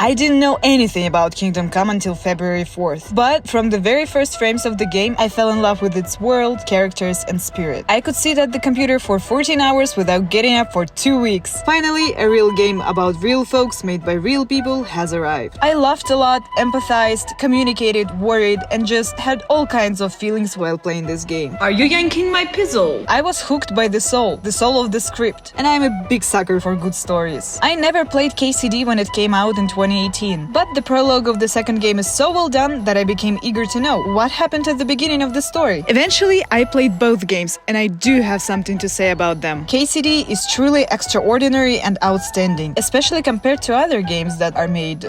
I didn't know anything about Kingdom Come until February 4th, but from the very first frames of the game, I fell in love with its world, characters, and spirit. I could sit at the computer for 14 hours without getting up for 2 weeks. Finally, a real game about real folks made by real people has arrived. I laughed a lot, empathized, communicated, worried, and just had all kinds of feelings while playing this game. Are you yanking my pizzle? I was hooked by the soul of the script, and I'm a big sucker for good stories. I never played KCD when it came out in 2018, but the prologue of the second game is so well done that I became eager to know what happened at the beginning of the story. Eventually, I played both games, and I do have something to say about them. KCD is truly extraordinary and outstanding, especially compared to other games that are made.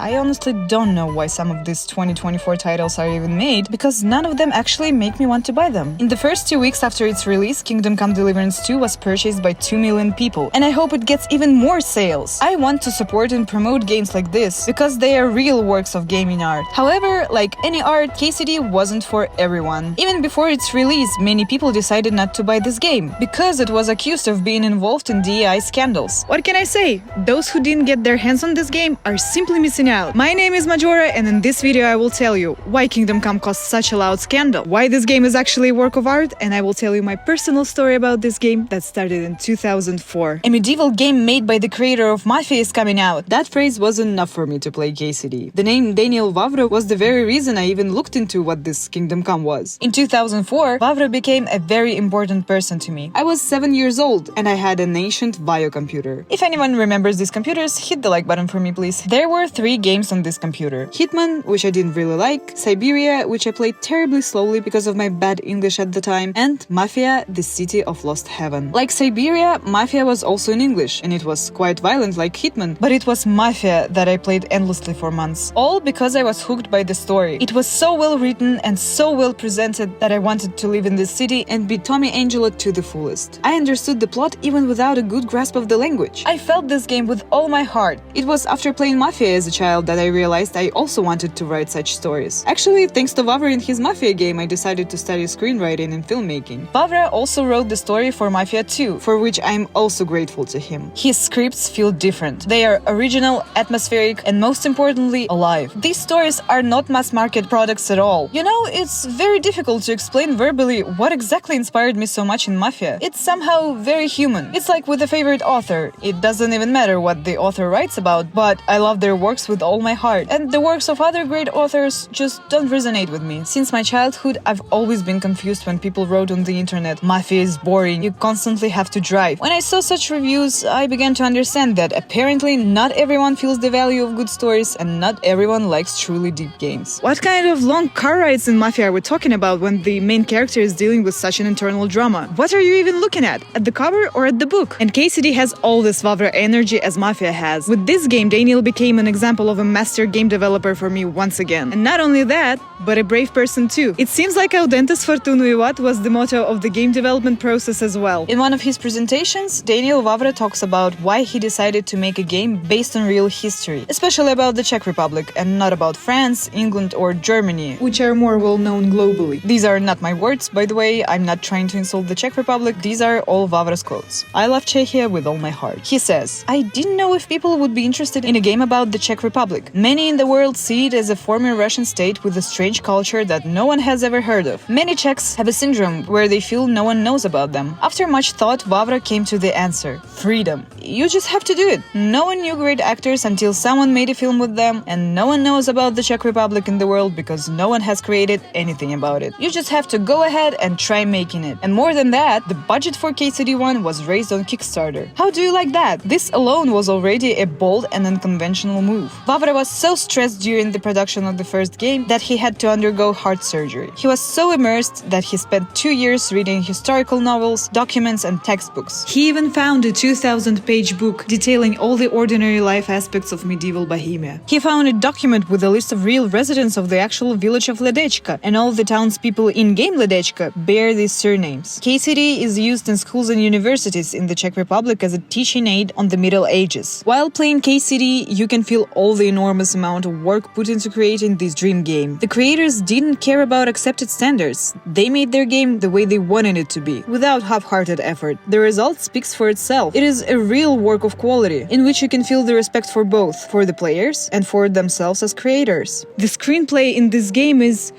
I honestly don't know why some of these 2024 titles are even made, because none of them actually make me want to buy them. In the first 2 weeks after its release, Kingdom Come Deliverance 2 was purchased by 2 million people, and I hope it gets even more sales. I want to support and promote games like this, because they are real works of gaming art. However, like any art, KCD wasn't for everyone. Even before its release, many people decided not to buy this game, because it was accused of being involved in DEI scandals. What can I say? Those who didn't get their hands on this game are simply missing out. My name is Majora, and in this video I will tell you why Kingdom Come caused such a loud scandal, why this game is actually a work of art, and I will tell you my personal story about this game that started in 2004. A medieval game made by the creator of Mafia is coming out. That phrase wasn't enough for me to play KCD. The name Daniel Vavra was the very reason I even looked into what this Kingdom Come was. In 2004, Vavra became a very important person to me. I was 7 years old, and I had an ancient Vaio computer. If anyone remembers these computers, hit the like button for me, please. There were 3 games on this computer. Hitman, which I didn't really like, Siberia, which I played terribly slowly because of my bad English at the time, and Mafia, the City of Lost Heaven. Like Siberia, Mafia was also in English, and it was quite violent like Hitman, but it was Mafia that I played endlessly for months. All because I was hooked by the story. It was so well written and so well presented that I wanted to live in this city and be Tommy Angelo to the fullest. I understood the plot even without a good grasp of the language. I felt this game with all my heart. It was after playing Mafia as a child that I realized I also wanted to write such stories. Actually, thanks to Vavra in his Mafia game, I decided to study screenwriting and filmmaking. Vavra also wrote the story for Mafia 2, for which I'm also grateful to him. His scripts feel different. They are original, atmospheric, and most importantly, alive. These stories are not mass-market products at all. You know, it's very difficult to explain verbally what exactly inspired me so much in Mafia. It's somehow very human. It's like with a favorite author. It doesn't even matter what the author writes about, but I love their works with all my heart. And the works of other great authors just don't resonate with me. Since my childhood, I've always been confused when people wrote on the internet, Mafia is boring, you constantly have to drive. When I saw such reviews, I began to understand that apparently not everyone feels the value of good stories and not everyone likes truly deep games. What kind of long car rides in Mafia are we talking about when the main character is dealing with such an internal drama? What are you even looking at the cover or at the book? And KCD has all this Vavra energy as Mafia has. With this game, Daniel became an example of a master game developer for me once again. And not only that, but a brave person too. It seems like Audentes Fortunui Vat was the motto of the game development process as well. In one of his presentations, Daniel Vavra talks about why he decided to make a game based on real history, especially about the Czech Republic and not about France, England or Germany, which are more well known globally. These are not my words, by the way, I'm not trying to insult the Czech Republic, these are all Vavra's quotes. I love Czechia with all my heart. He says, I didn't know if people would be interested in a game about the Czech Republic. Many in the world see it as a former Russian state with a strange culture that no one has ever heard of. Many Czechs have a syndrome where they feel no one knows about them. After much thought, Vavra came to the answer: freedom. You just have to do it. No one knew great actors until someone made a film with them, and no one knows about the Czech Republic in the world because no one has created anything about it. You just have to go ahead and try making it. And more than that, the budget for KCD1 was raised on Kickstarter. How do you like that? This alone was already a bold and unconventional move. Vavra was so stressed during the production of the first game that he had to undergo heart surgery. He was so immersed that he spent 2 years reading historical novels, documents, and textbooks. He even found a 2,000-page book detailing all the ordinary life aspects of medieval Bohemia. He found a document with a list of real residents of the actual village of Ledečka, and all the townspeople in-game Ledečka bear these surnames. KCD is used in schools and universities in the Czech Republic as a teaching aid on the Middle Ages. While playing KCD, you can feel all the enormous amount of work put into creating this dream game. The creators didn't care about accepted standards. They made their game the way they wanted it to be, without half-hearted effort. The result speaks for itself. It is a real work of quality, in which you can feel the respect for for both, for the players and for themselves as creators. The screenplay in this game is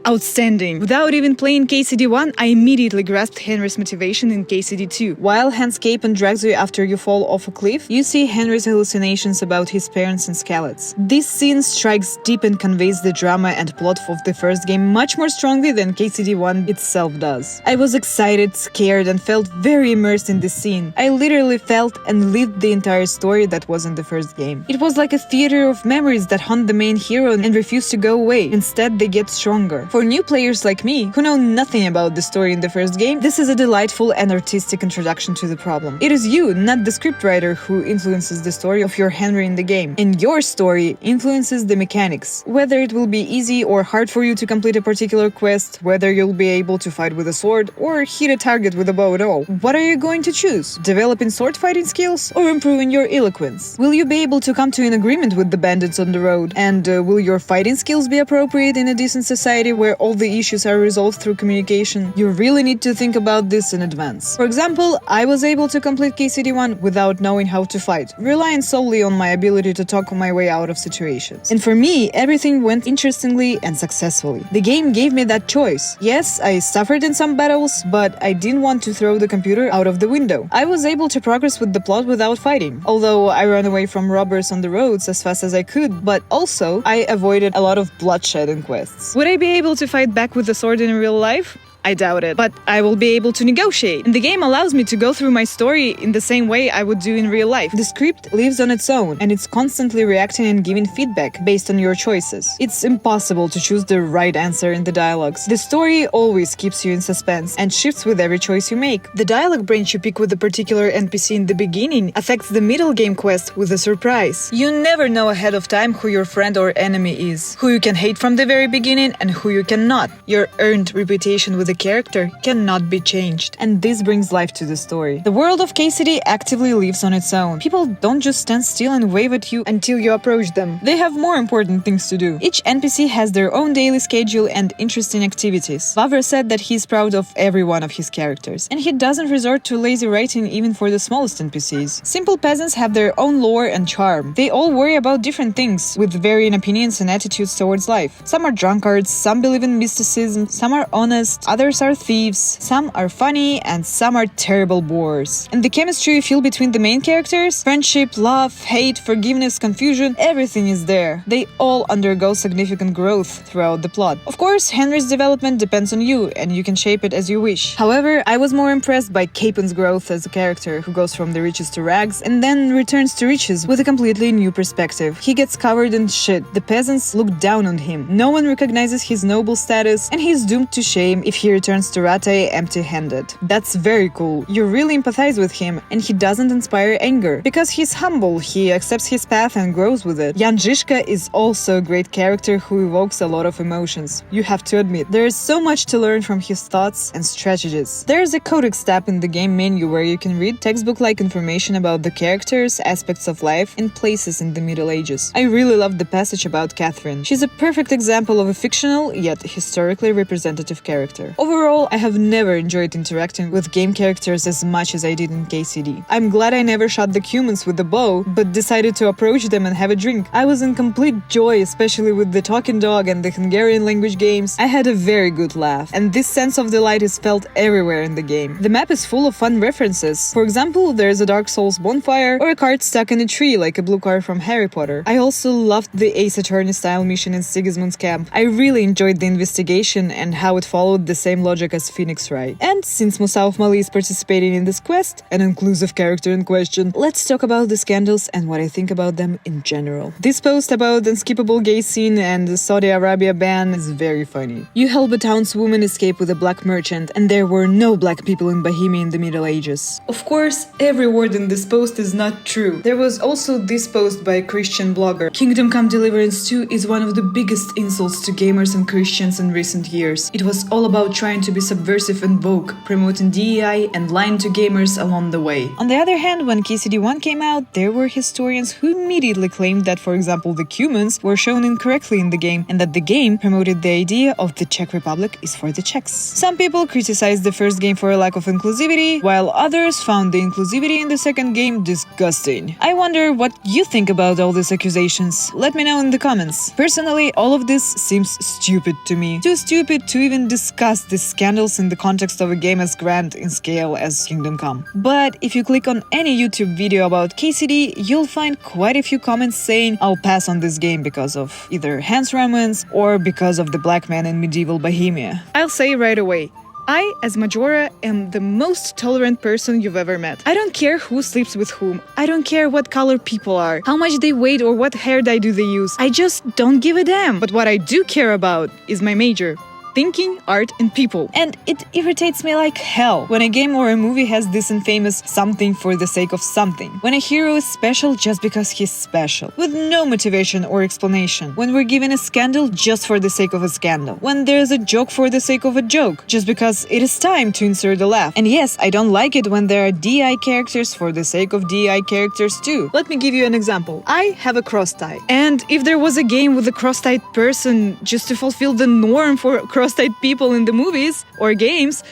outstanding. Without even playing KCD 1, I immediately grasped Henry's motivation in KCD 2. While Hans Capon drags you after you fall off a cliff, you see Henry's hallucinations about his parents and skeleton. This scene strikes deep and conveys the drama and plot of the first game much more strongly than KCD 1 itself does. I was excited, scared, and felt very immersed in this scene. I literally felt and lived the entire story that was in the first game. It was like a theater of memories that haunt the main hero and refuse to go away. Instead, they get stronger. For new players like me, who know nothing about the story in the first game, this is a delightful and artistic introduction to the problem. It is you, not the scriptwriter, who influences the story of your Henry in the game. And your story influences the mechanics. Whether it will be easy or hard for you to complete a particular quest, whether you'll be able to fight with a sword or hit a target with a bow at all. What are you going to choose? Developing sword fighting skills or improving your eloquence? Will you be able to come to an agreement with the bandits on the road? And will your fighting skills be appropriate in a decent society where all the issues are resolved through communication? You really need to think about this in advance. For example, I was able to complete KCD 1 without knowing how to fight, relying solely on my ability to talk my way out of situations. And for me, everything went interestingly and successfully. The game gave me that choice. Yes, I suffered in some battles, but I didn't want to throw the computer out of the window. I was able to progress with the plot without fighting, although I ran away from robbers on the roads as fast as I could, but also I avoided a lot of bloodshed in quests. Would I be able to fight back with a sword in real life? I doubt it, but I will be able to negotiate. And the game allows me to go through my story in the same way I would do in real life. The script lives on its own, and it's constantly reacting and giving feedback based on your choices. It's impossible to choose the right answer in the dialogues. The story always keeps you in suspense and shifts with every choice you make. The dialogue branch you pick with a particular NPC in the beginning affects the middle game quest with a surprise. You never know ahead of time who your friend or enemy is, who you can hate from the very beginning and who you cannot. Your earned reputation with the character cannot be changed, and this brings life to the story. The world of KCD actively lives on its own. People don't just stand still and wave at you until you approach them. They have more important things to do. Each NPC has their own daily schedule and interesting activities. Vavra said that he's proud of every one of his characters, and he doesn't resort to lazy writing even for the smallest NPCs. Simple peasants have their own lore and charm. They all worry about different things, with varying opinions and attitudes towards life. Some are drunkards, some believe in mysticism, some are honest, others are thieves, some are funny, and some are terrible bores. And the chemistry you feel between the main characters, friendship, love, hate, forgiveness, confusion, everything is there. They all undergo significant growth throughout the plot. Of course, Henry's development depends on you, and you can shape it as you wish. However, I was more impressed by Capon's growth as a character, who goes from the riches to rags and then returns to riches with a completely new perspective. He gets covered in shit. The peasants look down on him. No one recognizes his noble status, and he's doomed to shame if he returns to Rate empty-handed. That's very cool. You really empathize with him, and he doesn't inspire anger. Because he's humble, he accepts his path and grows with it. Jan Žižka is also a great character who evokes a lot of emotions. You have to admit, there is so much to learn from his thoughts and strategies. There is a codex tab in the game menu where you can read textbook-like information about the characters, aspects of life, and places in the Middle Ages. I really loved the passage about Catherine. She's a perfect example of a fictional, yet historically representative character. Overall, I have never enjoyed interacting with game characters as much as I did in KCD. I'm glad I never shot the humans with the bow, but decided to approach them and have a drink. I was in complete joy, especially with the talking dog and the Hungarian language games. I had a very good laugh, and this sense of delight is felt everywhere in the game. The map is full of fun references. For example, there is a Dark Souls bonfire or a card stuck in a tree like a blue card from Harry Potter. I also loved the Ace Attorney style mission in Sigismund's camp. I really enjoyed the investigation and how it followed the same logic as Phoenix Wright. And since Musa of Mali is participating in this quest, an inclusive character in question, let's talk about the scandals and what I think about them in general. This post about the unskippable gay scene and the Saudi Arabia ban is very funny. You help a townswoman escape with a black merchant, and there were no black people in Bohemia in the Middle Ages. Of course, every word in this post is not true. There was also this post by a Christian blogger. Kingdom Come Deliverance 2 is one of the biggest insults to gamers and Christians in recent years. It was all about trying to be subversive and woke, promoting DEI and lying to gamers along the way. On the other hand, when KCD1 came out, there were historians who immediately claimed that, for example, the Cumans were shown incorrectly in the game and that the game promoted the idea of the Czech Republic is for the Czechs. Some people criticized the first game for a lack of inclusivity, while others found the inclusivity in the second game disgusting. I wonder what you think about all these accusations. Let me know in the comments. Personally, all of this seems stupid to me. Too stupid to even discuss these scandals in the context of a game as grand in scale as Kingdom Come. But if you click on any YouTube video about KCD, you'll find quite a few comments saying I'll pass on this game because of either Hans Ramans or because of the black man in medieval Bohemia. I'll say right away, I, as Majora, am the most tolerant person you've ever met. I don't care who sleeps with whom. I don't care what color people are, how much they weigh or what hair dye do they use. I just don't give a damn. But what I do care about is my major. Thinking, art, and people. And it irritates me like hell when a game or a movie has this infamous something for the sake of something. When a hero is special just because he's special, with no motivation or explanation. When we're given a scandal just for the sake of a scandal. When there's a joke for the sake of a joke, just because it is time to insert a laugh. And yes, I don't like it when there are DI characters for the sake of DI characters too. Let me give you an example. I have a cross-tie. And if there was a game with a cross-tied person just to fulfill the norm for cross-tied people in the movies or games,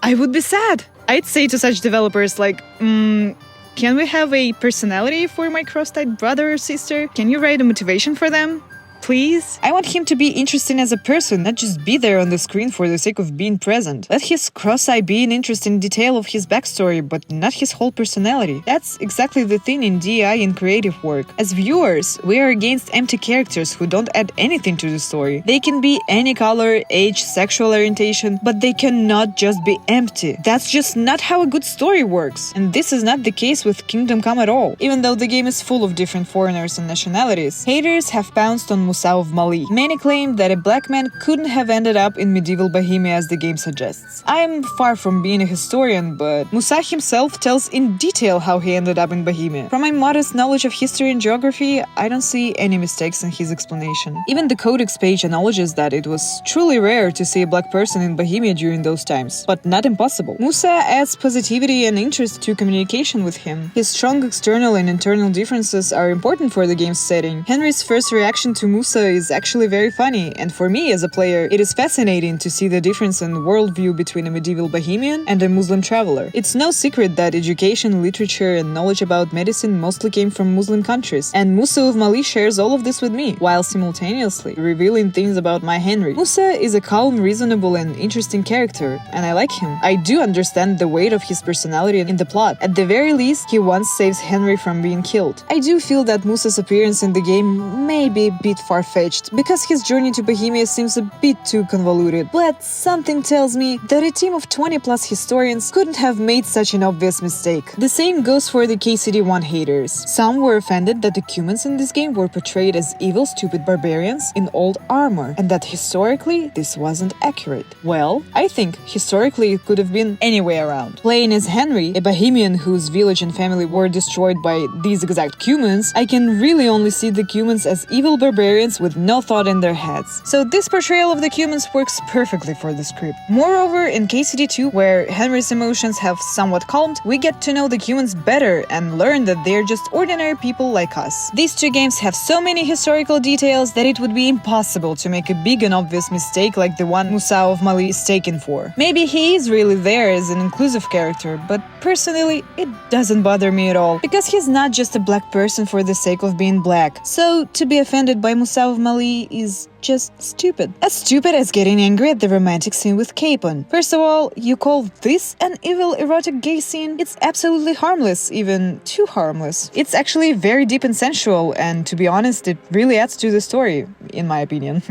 I would be sad. I'd say to such developers like, can we have a personality for my cross-tied brother or sister? Can you write a motivation for them? Please? I want him to be interesting as a person, not just be there on the screen for the sake of being present. Let his cross-eye be an interesting detail of his backstory, but not his whole personality. That's exactly the thing in DI in creative work. As viewers, we are against empty characters who don't add anything to the story. They can be any color, age, sexual orientation, but they cannot just be empty. That's just not how a good story works. And this is not the case with Kingdom Come at all. Even though the game is full of different foreigners and nationalities, haters have pounced on Musa of Mali. Many claim that a black man couldn't have ended up in medieval Bohemia as the game suggests. I am far from being a historian, but Musa himself tells in detail how he ended up in Bohemia. From my modest knowledge of history and geography, I don't see any mistakes in his explanation. Even the Codex page acknowledges that it was truly rare to see a black person in Bohemia during those times, but not impossible. Musa adds positivity and interest to communication with him. His strong external and internal differences are important for the game's setting. Henry's first reaction to Musa is actually very funny, and for me as a player, it is fascinating to see the difference in worldview between a medieval Bohemian and a Muslim traveler. It's no secret that education, literature, and knowledge about medicine mostly came from Muslim countries, and Musa of Mali shares all of this with me, while simultaneously revealing things about my Henry. Musa is a calm, reasonable, and interesting character, and I like him. I do understand the weight of his personality in the plot. At the very least, he once saves Henry from being killed. I do feel that Musa's appearance in the game may be a bit far-fetched, because his journey to Bohemia seems a bit too convoluted, but something tells me that a team of 20+ historians couldn't have made such an obvious mistake. The same goes for the KCD1 haters. Some were offended that the Cumans in this game were portrayed as evil, stupid barbarians in old armor, and that historically this wasn't accurate. Well, I think historically it could have been any way around. Playing as Henry, a Bohemian whose village and family were destroyed by these exact Cumans, I can really only see the Cumans as evil barbarians with no thought in their heads. So this portrayal of the Cumans works perfectly for the script. Moreover, in KCD2, where Henry's emotions have somewhat calmed, we get to know the Cumans better and learn that they're just ordinary people like us. These two games have so many historical details that it would be impossible to make a big and obvious mistake like the one Musa of Mali is taken for. Maybe he is really there as an inclusive character, but personally, it doesn't bother me at all, because he's not just a black person for the sake of being black. So, to be offended by Musa of Mali is just stupid. As stupid as getting angry at the romantic scene with Capon. First of all, you call this an evil erotic gay scene? It's absolutely harmless, even too harmless. It's actually very deep and sensual, and to be honest, it really adds to the story, in my opinion.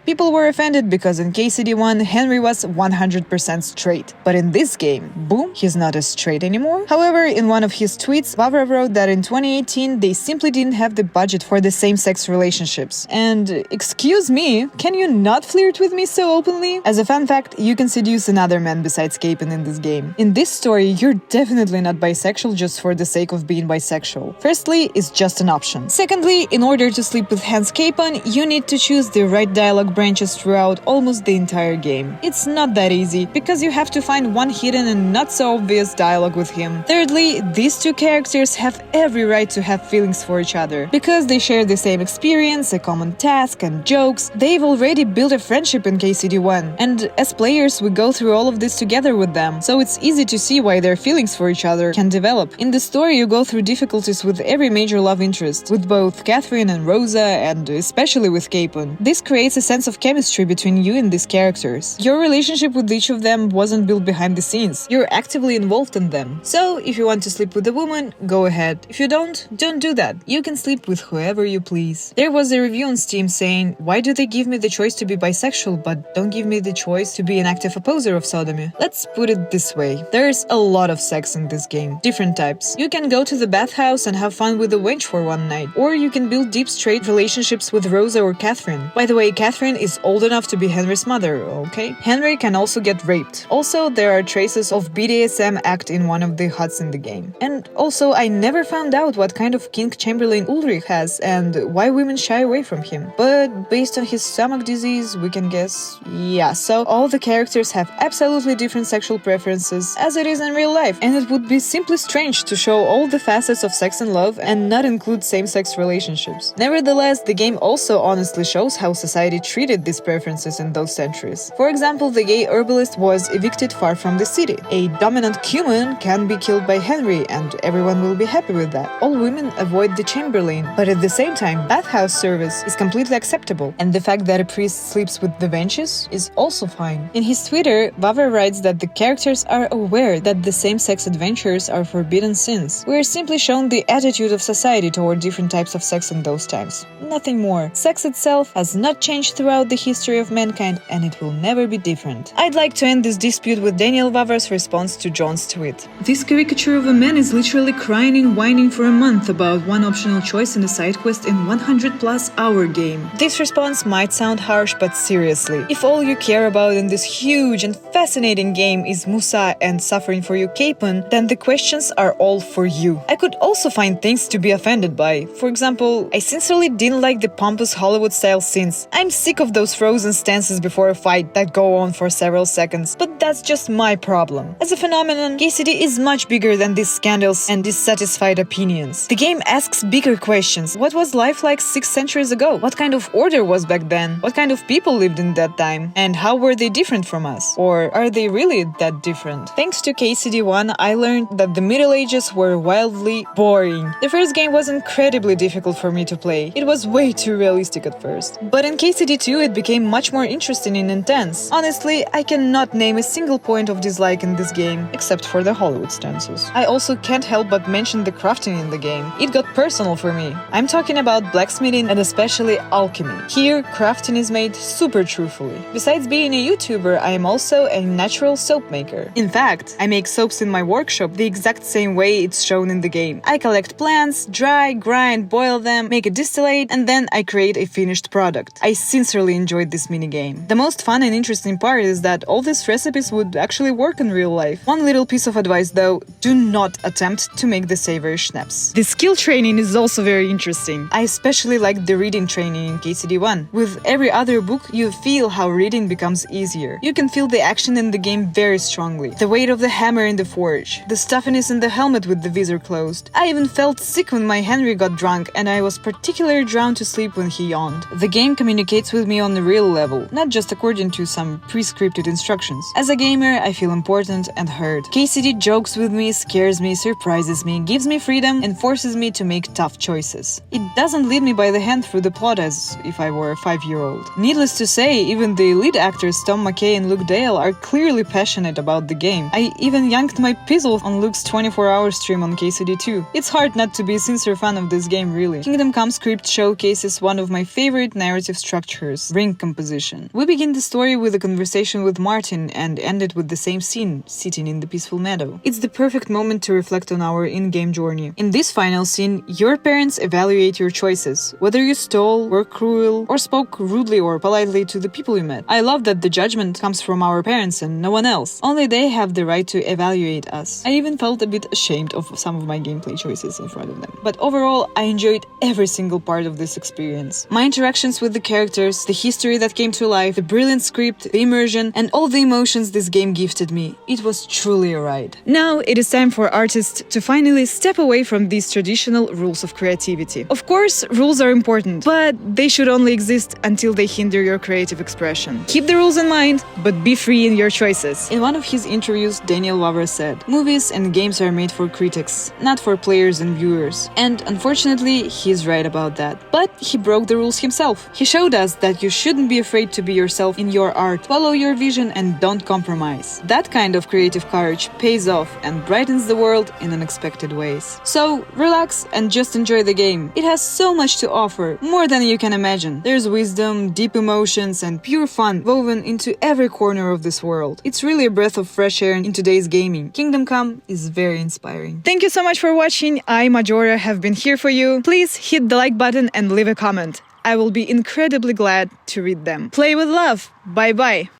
People were offended because in KCD1, Henry was 100% straight. But in this game, boom, he's not as straight anymore. However, in one of his tweets, Vavra wrote that in 2018, they simply didn't have the budget for the same-sex relationships. And, excuse me, can you not flirt with me so openly? As a fun fact, you can seduce another man besides Capon in this game. In this story, you're definitely not bisexual just for the sake of being bisexual. Firstly, it's just an option. Secondly, in order to sleep with Hans Capon, you need to choose the right dialogue branches throughout almost the entire game. It's not that easy, because you have to find one hidden and not so obvious dialogue with him. Thirdly, these two characters have every right to have feelings for each other. Because they share the same experience, a common task, and jokes, they've already built a friendship in KCD1. And as players, we go through all of this together with them, so it's easy to see why their feelings for each other can develop. In the story, you go through difficulties with every major love interest, with both Catherine and Rosa, and especially with Capon. This creates a sense of chemistry between you and these characters. Your relationship with each of them wasn't built behind the scenes. You're actively involved in them. So, if you want to sleep with a woman, go ahead. If you don't do that. You can sleep with whoever you please. There was a review on Steam saying, why do they give me the choice to be bisexual but don't give me the choice to be an active opposer of sodomy? Let's put it this way. There's a lot of sex in this game. Different types. You can go to the bathhouse and have fun with a wench for one night. Or you can build deep straight relationships with Rosa or Catherine. By the way, Catherine is old enough to be Henry's mother, okay? Henry can also get raped. Also, there are traces of BDSM act in one of the huts in the game. And also, I never found out what kind of King Chamberlain Ulrich has and why women shy away from him. But based on his stomach disease, we can guess, yeah, so all the characters have absolutely different sexual preferences as it is in real life, and it would be simply strange to show all the facets of sex and love and not include same-sex relationships. Nevertheless, the game also honestly shows how society treated these preferences in those centuries. For example, the gay herbalist was evicted far from the city. A dominant human can be killed by Henry, and everyone will be happy with that. All women avoid the Chamberlain, but at the same time, bathhouse service is completely acceptable, and the fact that a priest sleeps with the wenches is also fine. In his Twitter, Vavra writes that the characters are aware that the same-sex adventures are forbidden sins. We are simply shown the attitude of society toward different types of sex in those times. Nothing more. Sex itself has not changed throughout the history of mankind, and it will never be different. I'd like to end this dispute with Daniel Vavra's response to John's tweet. This caricature of a man is literally crying and whining for a month about one optional choice in a side quest in 100+ hour game. This response might sound harsh, but seriously, if all you care about in this huge and fascinating game is Musa and suffering for you Capon, then the questions are all for you. I could also find things to be offended by. For example, I sincerely didn't like the pompous Hollywood-style scenes. I'm sick of those frozen stances before a fight that go on for several seconds, but that's just my problem. As a phenomenon, KCD is much bigger than these scandals and dissatisfied opinions. The game asks bigger questions. What was life like 6 centuries ago? What kind of order was back then? What kind of people lived in that time? And how were they different from us? Or are they really that different? Thanks to KCD1, I learned that the Middle Ages were wildly boring. The first game was incredibly difficult for me to play. It was way too realistic at first. But in KCD2, it became much more interesting and intense. Honestly, I cannot name a single point of dislike in this game, except for the Hollywood stances. I also can't help but mention the crafting in the game. It got personal for me. I'm talking about blacksmithing and especially alchemy. Here, crafting is made super truthfully. Besides being a YouTuber, I am also a natural soap maker. In fact, I make soaps in my workshop the exact same way it's shown in the game. I collect plants, dry, grind, boil them, make a distillate, and then I create a finished product. I sincerely enjoyed this minigame. The most fun and interesting part is that all these recipes would actually work in real life. One little piece of advice though, do not attempt to make the savory schnapps. The skill training is also very interesting. I especially like the reading training in KCD1. With every other book, you feel how reading becomes easier. You can feel the action in the game very strongly. The weight of the hammer in the forge, the stuffiness in the helmet with the visor closed. I even felt sick when my Henry got drunk, and I was particularly drawn to sleep when he yawned. The game communicates with me on the real level, not just according to some pre-scripted instructions. As a gamer, I feel important and heard. KCD jokes with me, scares me, surprises me, gives me freedom, and forces me to make tough choices. It doesn't lead me by the hand through the plot as if I were a 5-year-old. Needless to say, even the lead actors Tom McKay and Luke Dale are clearly passionate about the game. I even yanked my pizzle on Luke's 24-hour stream on KCD2. It's hard not to be a sincere fan of this game, really. Kingdom Come script showcases one of my favorite narrative structures, ring composition. We begin the story with a conversation with Martin and end it with the same scene, sitting in the peaceful meadow. It's the perfect moment to reflect on our in-game journey. In this final scene, your parents evaluate your choices, whether you stole, were cruel, or spoke rudely or politely to the people you met. I love that the judgment comes from our parents and no one else. Only they have the right to evaluate us. I even felt a bit ashamed of some of my gameplay choices in front of them. But overall, I enjoyed every single part of this experience. My interactions with the characters, characters, the history that came to life, the brilliant script, the immersion, and all the emotions this game gifted me. It was truly a ride. Now it is time for artists to finally step away from these traditional rules of creativity. Of course, rules are important, but they should only exist until they hinder your creative expression. Keep the rules in mind, but be free in your choices. In one of his interviews, Daniel Vavra said, "Movies and games are made for critics, not for players and viewers." And unfortunately, he's right about that. But he broke the rules himself. He showed us that you shouldn't be afraid to be yourself in your art, follow your vision and don't compromise. That kind of creative courage pays off and brightens the world in unexpected ways. So relax and just enjoy the game. It has so much to offer, more than you can imagine. There's wisdom, deep emotions and pure fun woven into every corner of this world. It's really a breath of fresh air in today's gaming. Kingdom Come is very inspiring. Thank you so much for watching. I, Majora, have been here for you. Please hit the like button and leave a comment. I will be incredibly glad to read them. Play with love. Bye bye.